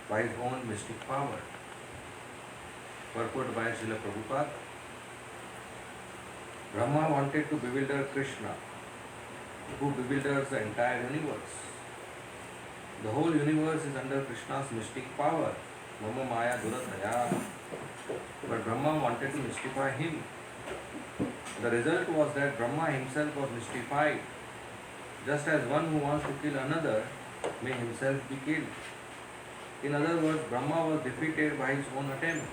by his own mystic power. Purport by Srila Prabhupada. Brahma wanted to bewilder Krishna, who bewilders the entire universe. The whole universe is under Krishna's mystic power, MumbaiMay Durataya. But Brahma wanted to mystify him. The result was that Brahma himself was mystified, just as one who wants to kill another may himself be killed. In other words, Brahma was defeated by his own attempt.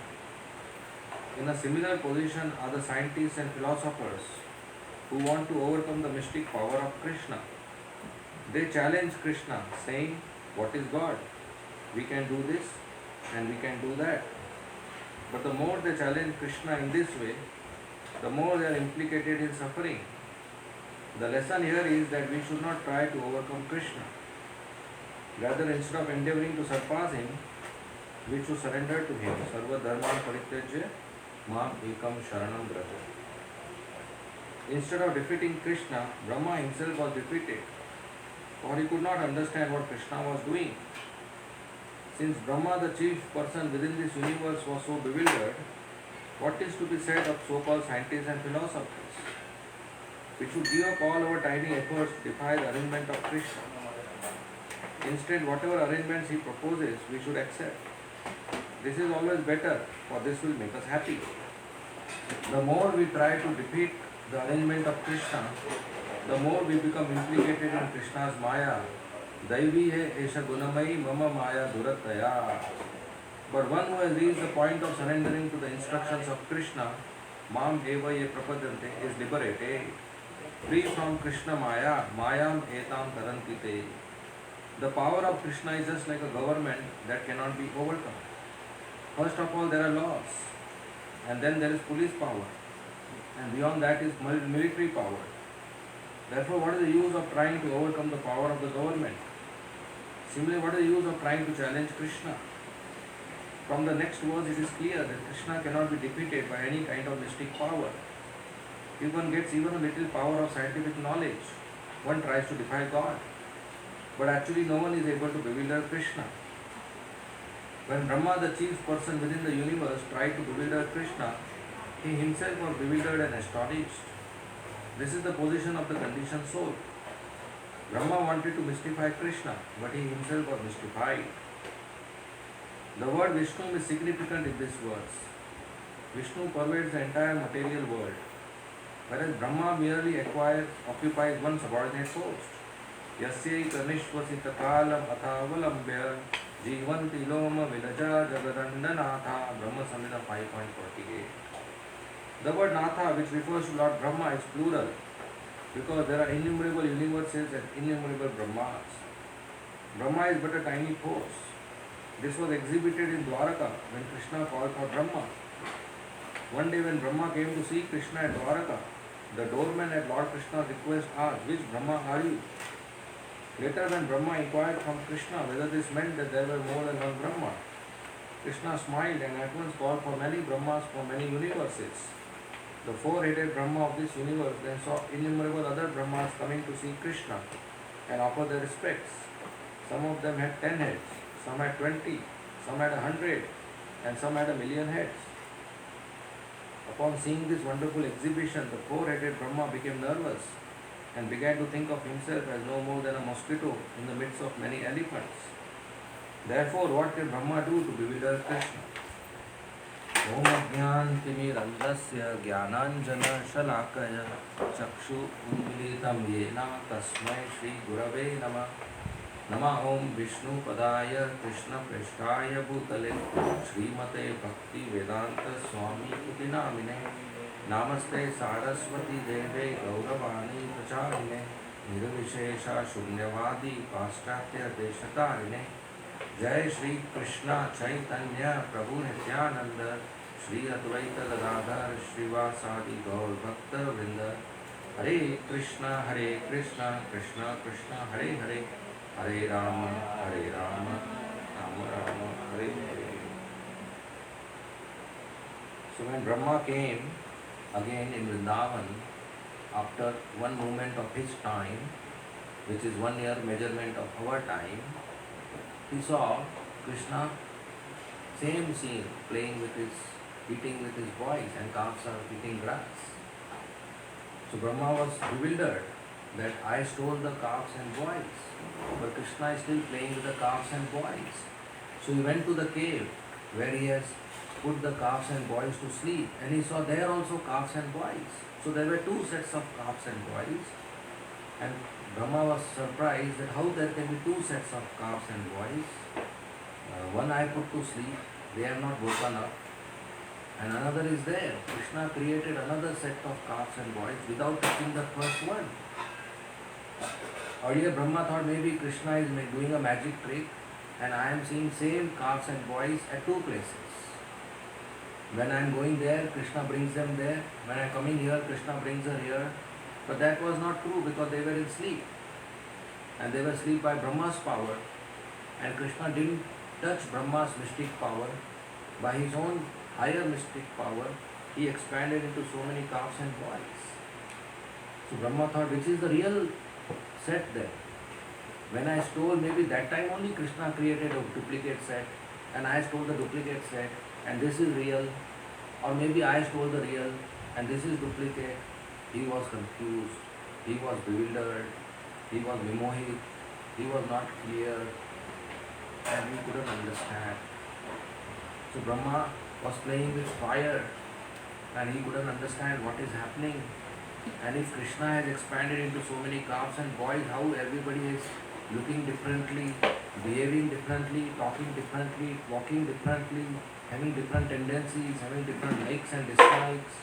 In a similar position are the scientists and philosophers who want to overcome the mystic power of Krishna. They challenge Krishna, saying, "What is God? We can do this and we can do that." But the more they challenge Krishna in this way, the more they are implicated in suffering. The lesson here is that we should not try to overcome Krishna. Rather, instead of endeavoring to surpass him, we should surrender to him. Sarva dharman parityajya mam ekam sharanam vraja. Instead of defeating Krishna, Brahma himself was defeated, for he could not understand what Krishna was doing. Since Brahma, the chief person within this universe, was so bewildered, what is to be said of so-called scientists and philosophers? We should give up all our tiny efforts to defy the arrangement of Krishna. Instead, whatever arrangements he proposes, we should accept. This is always better, for this will make us happy. The more we try to defeat the arrangement of Krishna, the more we become implicated in Krishna's Maya. Daivi hai esha gunamai mama Maya durataya. But one who has reached the point of surrendering to the instructions of Krishna, mam eva ye prapadante, is liberated, free from Krishna Maya, mayam etam tarantite. The power of Krishna is just like a government that cannot be overcome. First of all, there are laws, and then there is police power, and beyond that is military power. Therefore, what is the use of trying to overcome the power of the government? Similarly, what is the use of trying to challenge Krishna? From the next verse, it is clear that Krishna cannot be defeated by any kind of mystic power. If one gets even a little power of scientific knowledge, one tries to defy God. But actually no one is able to bewilder Krishna. When Brahma, the chief person within the universe, tried to bewilder Krishna, he himself was bewildered and astonished. This is the position of the conditioned soul. Brahma wanted to mystify Krishna, but he himself was mystified. The word Vishnu is significant in this verse. Vishnu pervades the entire material world, whereas Brahma merely occupies one subordinate post. Yasyai kanishvasita kalam athavalambya jivanti loma vilaja jagadandanatha. Brahma Samhita 5.48. The word Natha, which refers to Lord Brahma, is plural because there are innumerable universes and innumerable Brahmas. Brahma is but a tiny force. This was exhibited in Dwaraka when Krishna called for Brahma. One day when Brahma came to see Krishna at Dwaraka, the doorman at Lord Krishna's request asked, "Which Brahma are you?" Later when Brahma inquired from Krishna whether this meant that there were more than one Brahma, Krishna smiled and at once called for many Brahmas from many universes. The four-headed Brahma of this universe then saw innumerable other Brahmas coming to see Krishna and offer their respects. Some of them had 10 heads, some had 20, some had 100, and some had 1,000,000 heads. Upon seeing this wonderful exhibition, the four-headed Brahma became nervous and began to think of himself as no more than a mosquito in the midst of many elephants. Therefore, what did Brahma do to bewilder Krishna? Om Ajnantimirandasya Jnananjana Shalakaya Chakshu Unmilitam Yena Tasmai Shri Gurave Namah. Nama Om Vishnu Padaya Krishna Preshtaya Bhutale Srimate Bhakti Vedanta Swami Kutinamine Namaste Saraswati Deve Gauravani Pracharine Nirvishesha Shunyavadi Paschatya Deshatarine Jai Shri Krishna Chaitanya Prabhu Nityananda Shri Advaita Gadadhar Srivasadi Gaur Bhakta Vrinda Hare Krishna Krishna Krishna Hare Hare Hare Rama Rama Rama Hare Hare. So when Brahma came again in Vrindavan after one moment of his time, which is 1 year measurement of our time, he saw Krishna, same scene, eating with his boys, and calves are eating grass. So Brahma was bewildered that I stole the calves and boys, but Krishna is still playing with the calves and boys. So he went to the cave where he has put the calves and boys to sleep, and he saw there also calves and boys. So there were two sets of calves and boys, and Brahma was surprised that how there can be two sets of calves and boys. One I put to sleep, they have not woken up, and another is there. Krishna created another set of calves and boys without touching the first one. Earlier Brahma thought maybe Krishna is doing a magic trick, and I am seeing same calves and boys at two places. When I am going there, Krishna brings them there. When I am coming here, Krishna brings her here. But that was not true because they were in sleep. And they were asleep by Brahma's power. And Krishna didn't touch Brahma's mystic power. By his own higher mystic power, he expanded into so many calves and boys. So Brahma thought, which is the real set there? When I stole, maybe that time only Krishna created a duplicate set, and I stole the duplicate set, and this is real. Or maybe I stole the real, and this is duplicate. He was confused, he was bewildered, he was vimohit, he was not clear, and he couldn't understand. So Brahma was playing with fire, and he couldn't understand what is happening. And if Krishna has expanded into so many calves and boys, how everybody is looking differently, behaving differently, talking differently, walking differently, having different tendencies, having different likes and dislikes.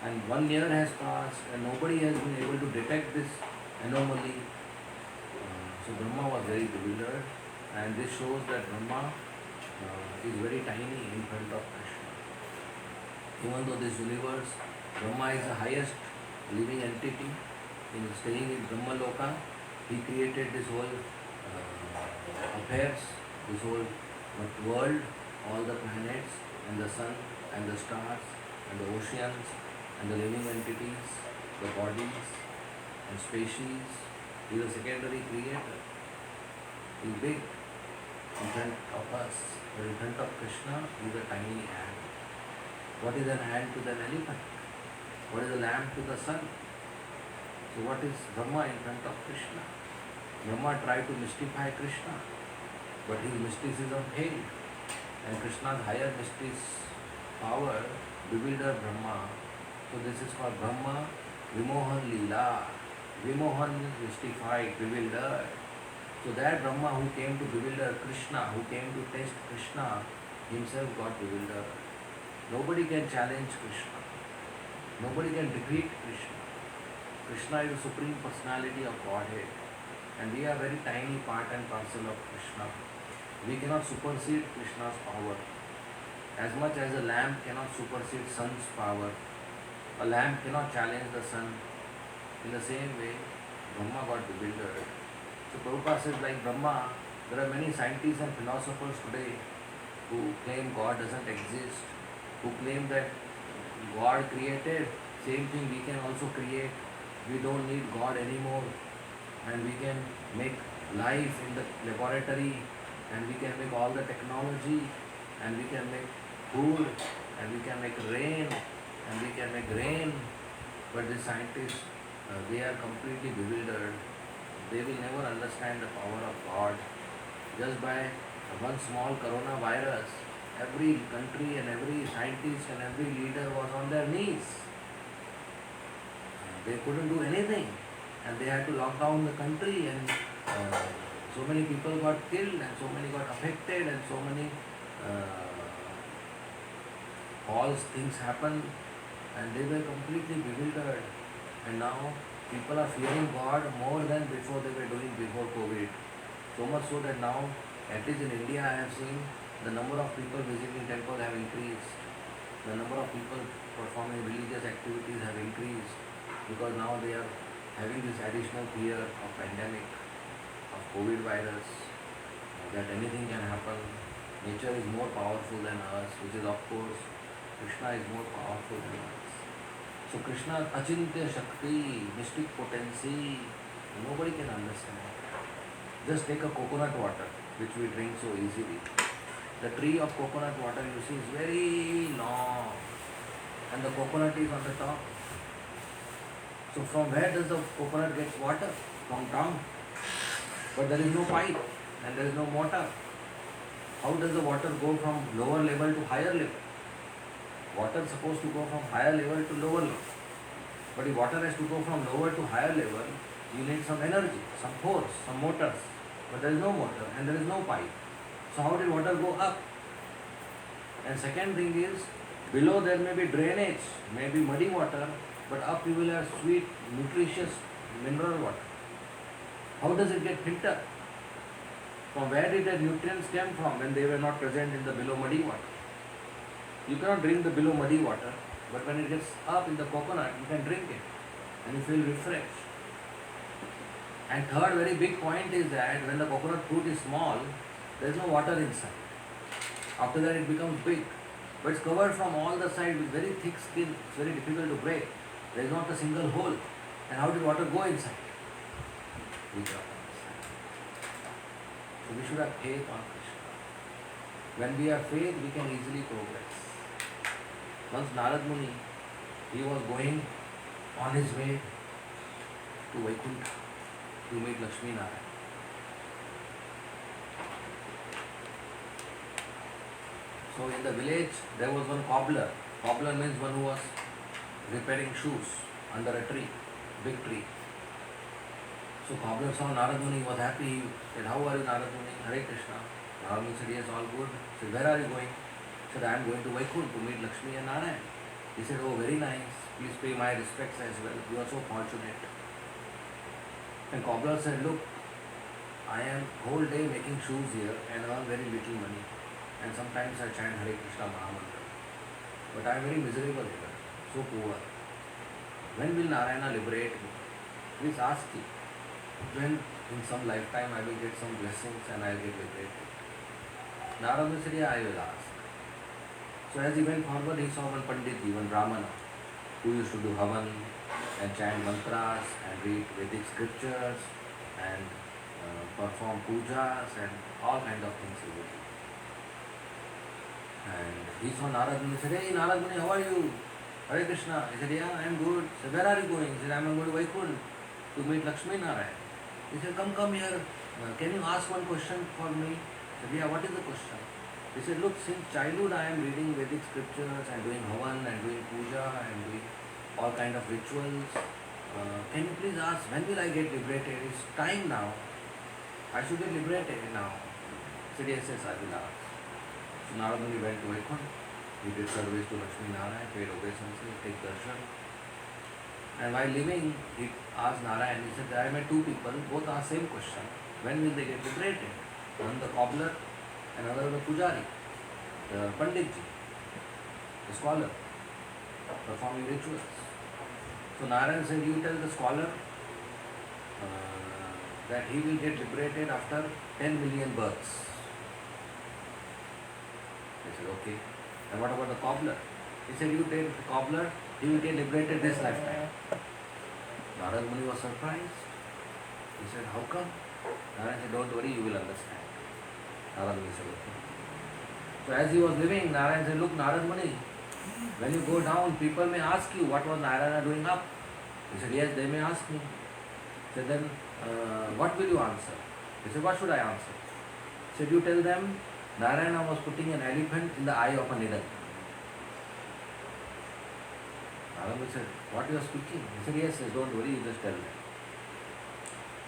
And 1 year has passed and nobody has been able to detect this anomaly. So Brahma was very bewildered, and this shows that Brahma is very tiny in front of Krishna. Even though this universe, Brahma is the highest living entity, in staying in Brahma Loka, he created this whole affairs, this whole world, all the planets and the sun and the stars and the oceans and the living entities, the bodies and species. He is a secondary creator. He is big in front of us, but in front of Krishna he is a tiny ant. What is an ant to an elephant? What is a lamb to the sun? So what is Brahma in front of Krishna? Brahma tried to mystify Krishna, but his mysticism failed. And Krishna's higher mystic power bewildered Brahma. So this is called Brahma Vimohan Leela. Vimohan is mystified, bewildered. So that Brahma who came to bewilder Krishna, who came to test Krishna, himself got bewildered. Nobody can challenge Krishna. Nobody can defeat Krishna. Krishna is the Supreme Personality of Godhead, and we are very tiny part and parcel of Krishna. We cannot supersede Krishna's power. As much as a lamp cannot supersede sun's power, a lamp cannot challenge the sun. In the same way, Brahma got bewildered. So Prabhupada says, like Brahma, there are many scientists and philosophers today who claim God doesn't exist, who claim that God created, same thing we can also create. We don't need God anymore, and we can make life in the laboratory, and we can make all the technology, and we can make food, and we can make rain, and we can make rain. But the scientists, they are completely bewildered. They will never understand the power of God. Just by one small coronavirus, every country and every scientist and every leader was on their knees. They couldn't do anything, and they had to lock down the country, and so many people got killed, and so many got affected, and so many false things happened, and they were completely bewildered. And now people are fearing God more than before they were doing before COVID. So much so that now, at least in India, I have seen the number of people visiting temples have increased. The number of people performing religious activities have increased, because now they are having this additional fear of pandemic, of COVID virus, that anything can happen. Nature is more powerful than us, which is of course, Krishna is more powerful than us. So Krishna's achintya shakti, mystic potency, nobody can understand. Just take a coconut water. which we drink so easily. The tree of coconut water you see is very long, and the coconut is on the top. So from where does the coconut get water? From down. But there is no pipe and there is no motor. How does the water go from lower level to higher level? Water is supposed to go from higher level to lower level. But if water has to go from lower to higher level, you need some energy, some force, some motors. But there is no motor and there is no pipe. So how did water go up? And second thing is, below there may be drainage, may be muddy water, but up you will have sweet, nutritious mineral water. How does it get filtered? From where did the nutrients come from when they were not present in the below muddy water? You cannot drink the below muddy water, but when it gets up in the coconut, you can drink it and you feel refreshed. And third very big point is that when the coconut fruit is small, there is no water inside. After that it becomes big, but it's covered from all the sides with very thick skin. It's very difficult to break. There is not a single hole. And how did water go inside? We cannot understand. So we should have faith on Krishna. When we have faith, we can easily progress. Once Narad Muni, he was going on his way to Vaikuntha to meet Lakshmi Narayana. So in the village there was one cobbler. Cobbler means one who was repairing shoes under a tree, big tree. So cobbler saw Narad Muni, was happy. He said, "How are you, Narad Muni? Hare Krishna." Narad Muni said, "Yes, all good." He said, "Where are you going?" He said, "I am going to Vaikuntha to meet Lakshmi and Narayan." He said, "Oh, very nice. Please pay my respects as well. You are so fortunate." And cobbler said, "Look, I am whole day making shoes here and earn very little money. And sometimes I chant Hare Krishna Mahamantra. But I am very miserable here, so poor. When will Narayana liberate me? Please ask him. When in some lifetime I will get some blessings and I will get liberated." Narayana said, "Yeah, I will ask." So as he went forward, he saw one Pandit, one Brahmana, who used to do havan and chant mantras and read Vedic scriptures and perform pujas and all kind of things he would do. And he saw Narad Muni. He said, "Hey Narad Muni, how are you? Hare Krishna." He said, "Yeah, I am good." He said, "Where are you going?" He said, "I am going to Vaikuntha to meet Lakshmi Narayan." He said, Come here. Can you ask one question for me?" He said, "Yeah, what is the question?" He said, "Look, since childhood I am reading Vedic scriptures and doing havan and doing puja and doing all kind of rituals. Can you please ask, when will I get liberated? It's time now. I should get liberated now." He said, "Yes, yes, I will ask." So Narad Muni went to Iskcon. He did service to Lakshmi Narayan, paid obeisances, take darshan. And while leaving, he asked Narayan, he said, "I met two people, both asked same question. When will they get liberated? One the cobbler, another the pujari, the panditji, the scholar, performing rituals." So Narayan said, "You tell the scholar that he will get liberated after 10 million births." He said, "Okay. And what about the cobbler?" He said, "You tell the cobbler, he will get liberated this lifetime." Narad Muni was surprised. He said, "How come?" Narayan said, "Don't worry, you will understand." Narad Muni said, "Okay." So as he was leaving, Narayan said, "Look, Narad Muni, when you go down, people may ask you, what was Narayana doing up?" He said, "Yes, they may ask me." He said, "Then what will you answer?" He said, "What should I answer?" He said, "You tell them Narayana was putting an elephant in the eye of a needle." Narayana said, "What you are speaking?" He said, "Yes, yes, don't worry, you just tell them."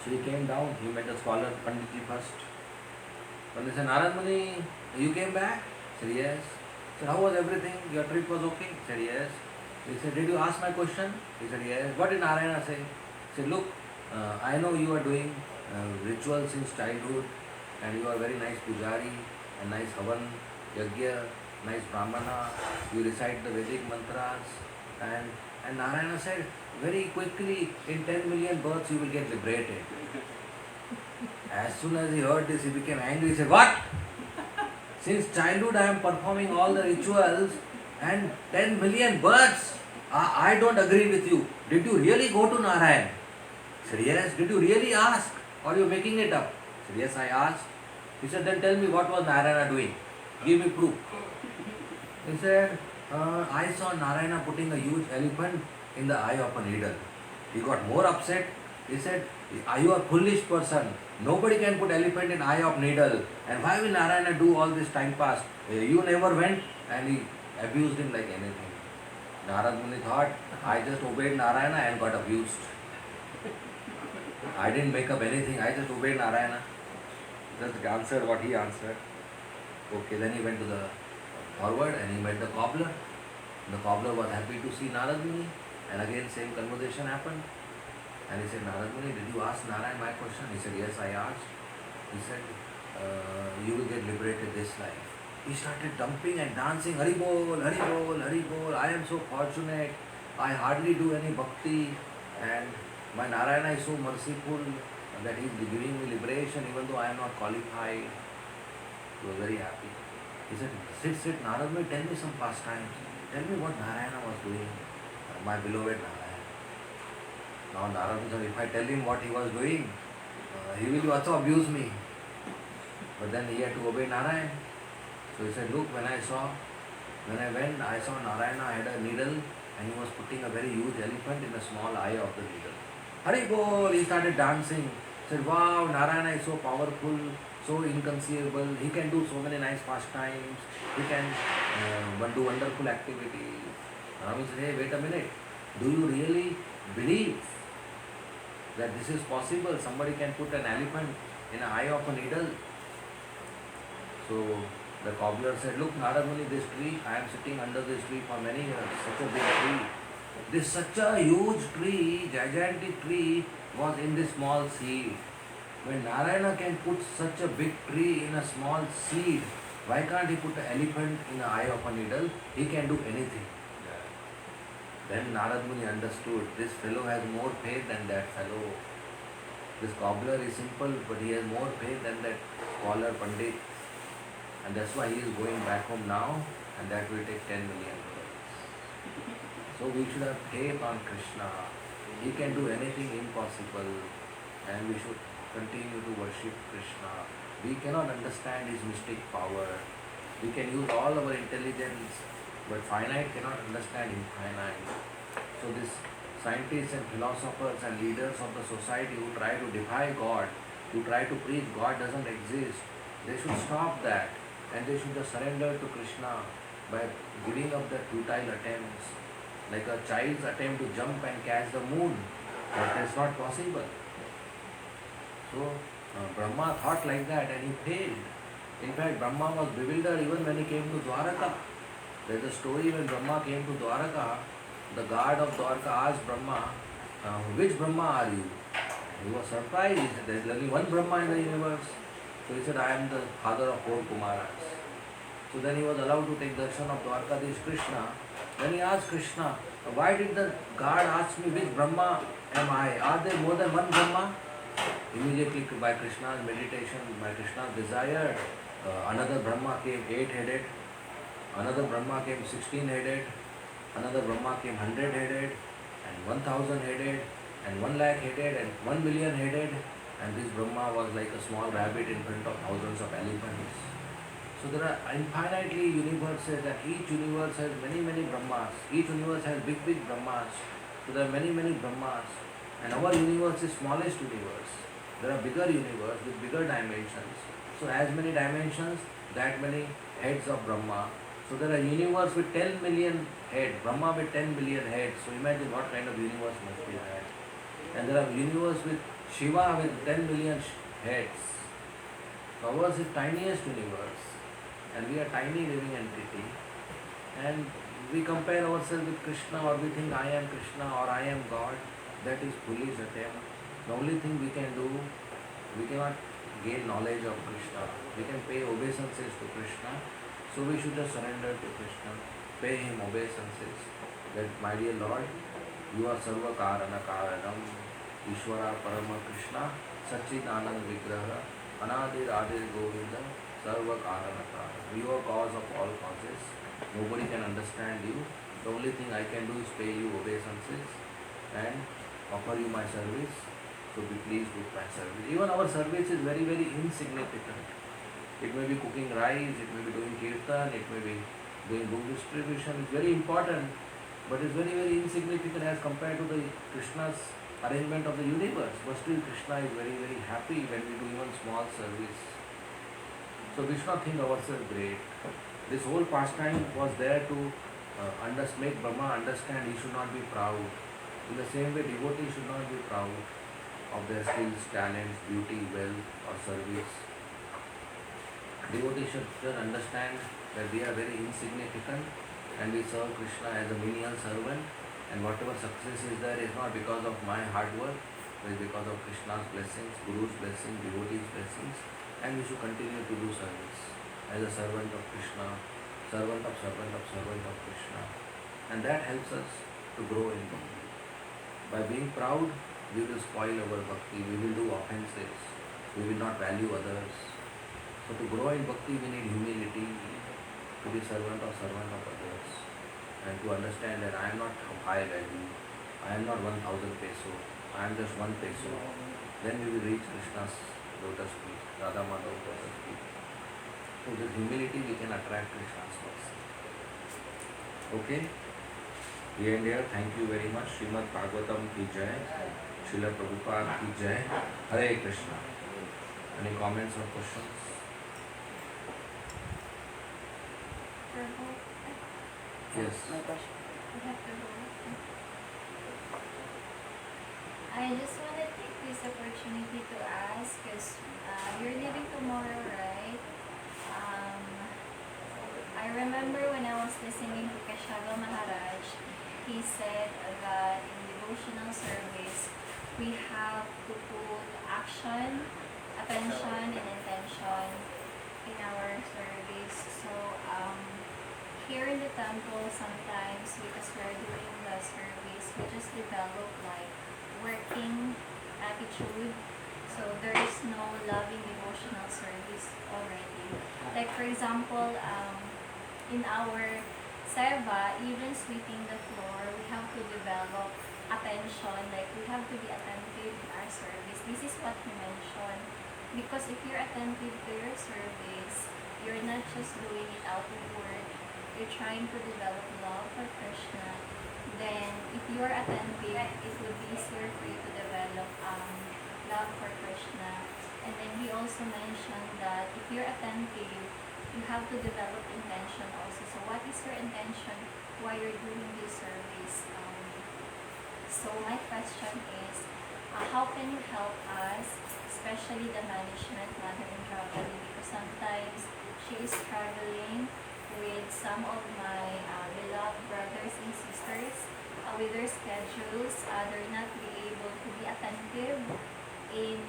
So he came down, he met the scholar Panditji first. Pandit said, "Narad Muni, you came back?" He said, "Yes." He said, "How was everything? Your trip was okay?" He said, "Yes." He said, "Did you ask my question?" He said, "Yes." "What did Narayana say?" He said, "Look, I know you are doing rituals since childhood and you are very nice pujari and nice havan, yajna, nice brahmana, you recite the Vedic mantras and Narayana said, very quickly in 10 million births you will get liberated." As soon as he heard this, he became angry. He said, "What? Since childhood I am performing all the rituals and 10 million births? I don't agree with you. Did you really go to Narayan?" He said, "Yes." "Did you really ask or you are making it up?" He said, "Yes, I asked." He said, then tell me what was Narayana doing? Give me proof. He said, I saw Narayana putting a huge elephant in the eye of a needle. He got more upset. He said, are you a foolish person? Nobody can put elephant in eye of needle. And why will Narayana do all this time pass? You never went. And he abused him like anything. Narad Muni thought, I just obeyed Narayana and got abused. I didn't make up anything. I just obeyed Narayana. Just answered what he answered. Okay, then he went to the forward and he met the cobbler. The cobbler was happy to see Narad Muni. And again same conversation happened. And he said, Narad Muni, did you ask Narayana my question? He said, yes, I asked. He said, you will get liberated this life. He started dumping and dancing, Hari Bol, Hari Bol, Hari Bol. I am so fortunate. I hardly do any bhakti. And my Narayana is so merciful that he is giving me liberation even though I am not qualified. He was very happy. He said, sit, Narad Muni, tell me some pastimes. Tell me what Narayana was doing. My beloved Narayana. Now Narad Muni, if I tell him what he was doing, he will also abuse me. But then he had to obey Narayana. So he said, look, when I went, I saw Narayana had a needle and he was putting a very huge elephant in a small eye of the needle. Hari Bol! He started dancing. He said, wow, Narayana is so powerful, so inconceivable. He can do so many nice pastimes. He can do wonderful activities. Narayana said, hey, wait a minute. Do you really believe that this is possible? Somebody can put an elephant in an eye of a needle. So the cobbler said, look, Narad Muni, this tree, I am sitting under this tree for many years, such a big tree. This such a huge tree, gigantic tree, was in this small seed. When Narayana can put such a big tree in a small seed, why can't he put an elephant in the eye of a needle? He can do anything. Then Narad Muni understood, this fellow has more faith than that fellow. This cobbler is simple, but he has more faith than that scholar Pandit. And that's why he is going back home now, and that will take 10 million dollars. So we should have faith on Krishna. He can do anything impossible, and we should continue to worship Krishna. We cannot understand his mystic power. We can use all our intelligence, but finite cannot understand infinite. So these scientists and philosophers and leaders of the society who try to defy God, who try to preach God doesn't exist, they should stop that. And they should just surrender to Krishna by giving up their futile attempts. Like a child's attempt to jump and catch the moon. But that's not possible. So Brahma thought like that and he failed. In fact, Brahma was bewildered even when he came to Dwaraka. There's a story when Brahma came to Dwaraka, the guard of Dwaraka asked Brahma, which Brahma are you? He was surprised. There's only one Brahma in the universe. So he said, I am the father of 4 Kumaras. So then he was allowed to take darshan of Dwarkadish Krishna. Then he asked Krishna, why did the guard ask me which Brahma am I? Are there more than one Brahma? Immediately by Krishna's meditation, by Krishna's desire, another Brahma came 8-headed, another Brahma came 16-headed, another Brahma came 100-headed, and 1,000-headed, and 1,00,000-headed, and 1,000,000-headed. And this Brahma was like a small rabbit in front of thousands of elephants. So there are infinitely universes, and each universe has many Brahmas. Each universe has big Brahmas. So there are many Brahmas. And our universe is smallest universe. There are bigger universe with bigger dimensions. So as many dimensions, that many heads of Brahma. So there are universe with 10 million heads, Brahma with 10 billion heads. So imagine what kind of universe must be that. And there are universe with Shiva with 10 million heads. So ours is tiniest universe, and we are tiny living entity. And we compare ourselves with Krishna, or we think I am Krishna or I am God. That is foolish attempt. The only thing we can do, we cannot gain knowledge of Krishna. We can pay obeisances to Krishna. So we should just surrender to Krishna, pay him obeisances. That, my dear Lord, you are Sarva Karana Karanam, Ishvara Parama Krishna, Sachit Anand Vigraha, Anadir Adir Govinda, Sarva Karana Karanam. You are cause of all causes. Nobody can understand you. The only thing I can do is pay you obeisances and offer you my service. So be pleased with my service. Even our service is very insignificant. It may be cooking rice, it may be doing kirtan, it may be doing book distribution. It's very important, but it's very, very insignificant as compared to the Krishna's arrangement of the universe. But still Krishna is very, very happy when we do even small service. So we should not think ourselves great. This whole pastime was there to make Brahma understand he should not be proud. In the same way, devotees should not be proud of their skills, talents, beauty, wealth or service. Devotees should just understand that we are very insignificant and we serve Krishna as a menial servant, and whatever success is there is not because of my hard work, but is because of Krishna's blessings, Guru's blessings, devotees' blessings, and we should continue to do service as a servant of Krishna, servant of Krishna, and that helps us to grow in bhakti. By being proud, we will spoil our bhakti, we will do offenses, we will not value others. So to grow in bhakti, we need humility, to be servant of others, and to understand that I am not of high value, I am not 1000 peso, I am just 1 peso. Then we will reach Krishna's lotus feet, Radha Madhav's lotus feet. So with humility we can attract Krishna's mercy. Okay? Here and here, thank you very much. Srimad Bhagavatam ki jai, Srila Prabhupada ki jai. Hare Krishna. Any comments or questions? Yes. My question. I just want to take this opportunity to ask, because you're leaving tomorrow, right? I remember when I was listening to Keshav Maharaj, he said that in devotional service, we have to put action, attention, and intention in our service. So, here in the temple, sometimes because we're doing the service, we just develop like working attitude. So there is no loving devotional service already. Like for example, in our seva, even sweeping the floor, we have to develop attention. Like we have to be attentive in our service. This is what he mentioned. Because if you're attentive to your service, you're not just doing it out of work, you're trying to develop love for Krishna. Then if you're attentive, it would be easier for you to develop love for Krishna. And then he also mentioned that if you're attentive, you have to develop intention also. So what is your intention while you're doing this service? So my question is, how can you help us, especially the management, Mother Indravati, because sometimes she is struggling with some of my beloved brothers and sisters with their schedules. They're not be able to be attentive in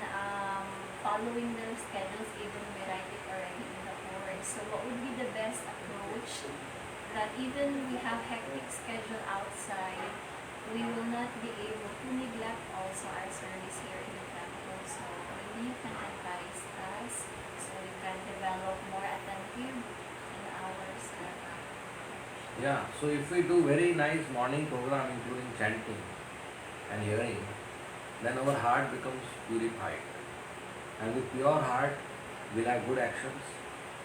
following their schedules, even we write it already in the board. So what would be the best approach that even we have hectic schedule outside, we will not be able to neglect also our service here in the temple. So maybe you can advise us so we can develop more attentive in our service. Yeah, so if we do very nice morning program including chanting and hearing, then our heart becomes purified. And with pure heart, we'll have good actions,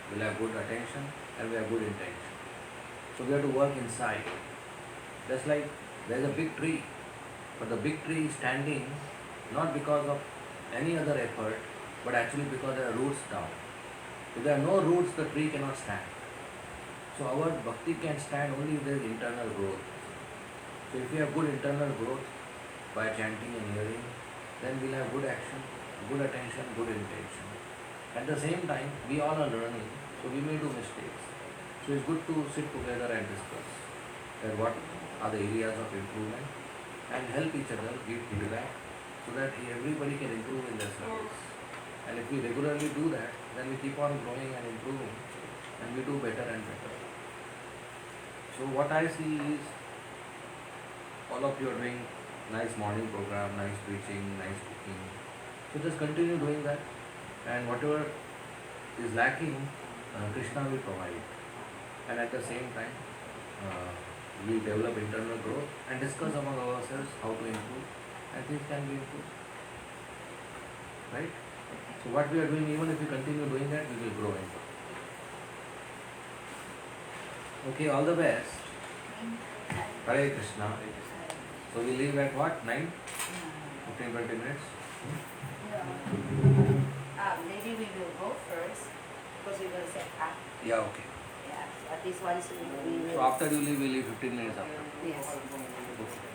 we'll have good attention, and we have good intention. So we have to work inside. Just like there's a big tree, but the big tree is standing not because of any other effort, but actually because there are roots down. If there are no roots, the tree cannot stand. So our bhakti can stand only if there is internal growth. So if we have good internal growth by chanting and hearing, then we'll have good action, good attention, good intention. At the same time, we all are learning, so we may do mistakes. So it's good to sit together and discuss that what are the areas of improvement and help each other, give feedback so that everybody can improve in their service. And if we regularly do that, then we keep on growing and improving and we do better and better. So what I see is all of you are doing nice morning program, nice preaching, nice cooking. So just continue doing that, and whatever is lacking, Krishna will provide. And at the same time, we develop internal growth and discuss among ourselves how to improve, and things can be improved. Right? So what we are doing, even if we continue doing that, we will grow into. Okay, all the best. Hare Krishna. So we leave at what? 9? 15-20 minutes? Maybe we will go first because we will set up. Yeah, okay. Yeah, so at least once we will. So after you leave, we leave 15 minutes after. Yes. Okay.